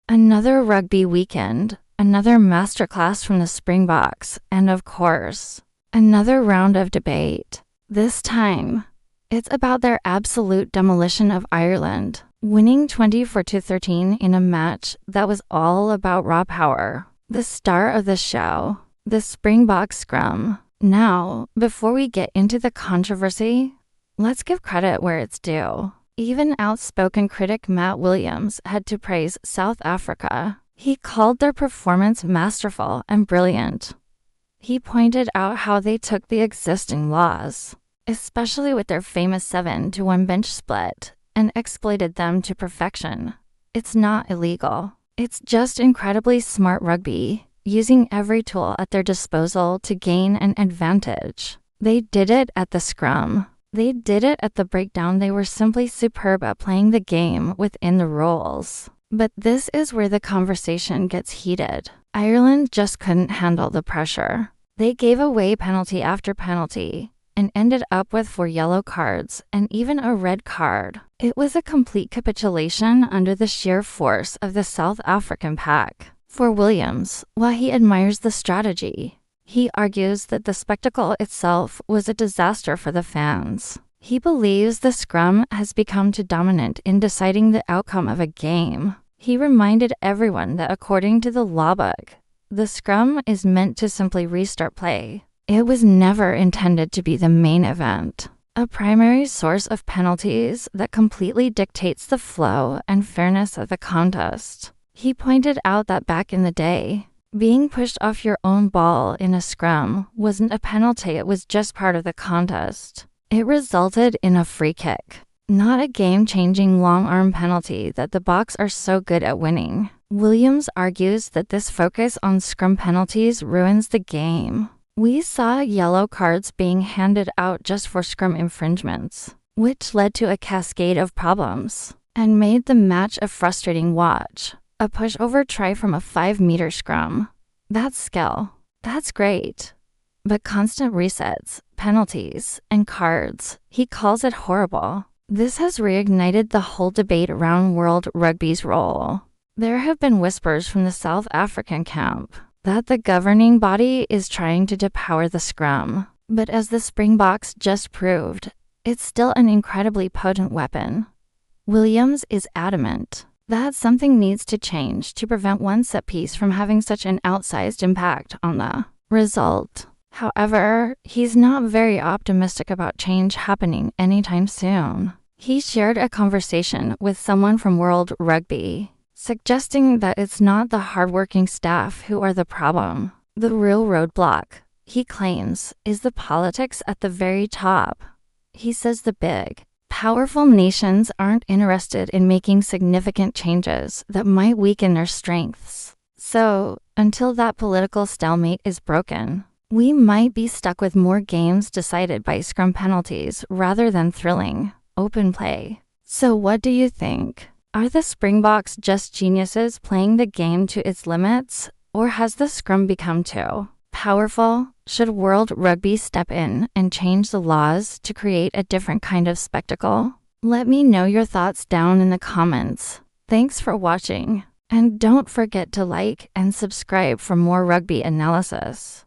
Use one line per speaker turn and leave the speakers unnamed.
Another rugby weekend, another masterclass from the Springboks, and of course, another round of debate. This time, it's about their absolute demolition of Ireland, winning 24-13 in a match that was all about raw power. The star of the show, the Springboks Scrum. Now, before we get into the controversy, let's give credit where it's due. Even outspoken critic Matt Williams had to praise South Africa. He called their performance masterful and brilliant. He pointed out how they took the existing laws, especially with their famous 7-to-1 bench split, and exploited them to perfection. It's not illegal. It's just incredibly smart rugby, using every tool at their disposal to gain an advantage. They did it at the scrum. They did it at the breakdown. They were simply superb at playing the game within the rules. But this is where the conversation gets heated. Ireland just couldn't handle the pressure. They gave away penalty after penalty and ended up with 4 yellow cards and even a red card. It was a complete capitulation under the sheer force of the South African pack. For Williams, while he admires the strategy, he argues that the spectacle itself was a disaster for the fans. He believes the scrum has become too dominant in deciding the outcome of a game. He reminded everyone that according to the law book, the scrum is meant to simply restart play. It was never intended to be the main event, a primary source of penalties that completely dictates the flow and fairness of the contest. He pointed out that back in the day, being pushed off your own ball in a scrum wasn't a penalty, it was just part of the contest. It resulted in a free kick, not a game-changing long-arm penalty that the Boks are so good at winning. Williams argues that this focus on scrum penalties ruins the game. We saw yellow cards being handed out just for scrum infringements, which led to a cascade of problems and made the match a frustrating watch. A pushover try from a 5-meter scrum. That's skill. That's great. But constant resets, penalties, and cards, he calls it horrible. This has reignited the whole debate around World Rugby's role. There have been whispers from the South African camp that the governing body is trying to depower the scrum. But as the Springboks just proved, it's still an incredibly potent weapon. Williams is adamant that something needs to change to prevent one set piece from having such an outsized impact on the result. However, he's not very optimistic about change happening anytime soon. He shared a conversation with someone from World Rugby, suggesting that it's not the hardworking staff who are the problem. The real roadblock, he claims, is the politics at the very top. He says the big, powerful nations aren't interested in making significant changes that might weaken their strengths. So, until that political stalemate is broken, we might be stuck with more games decided by scrum penalties rather than thrilling, open play. So what do you think? Are the Springboks just geniuses playing the game to its limits, or has the scrum become too powerful? Should World Rugby step in and change the laws to create a different kind of spectacle? Let me know your thoughts down in the comments. Thanks for watching, and don't forget to like and subscribe for more rugby analysis.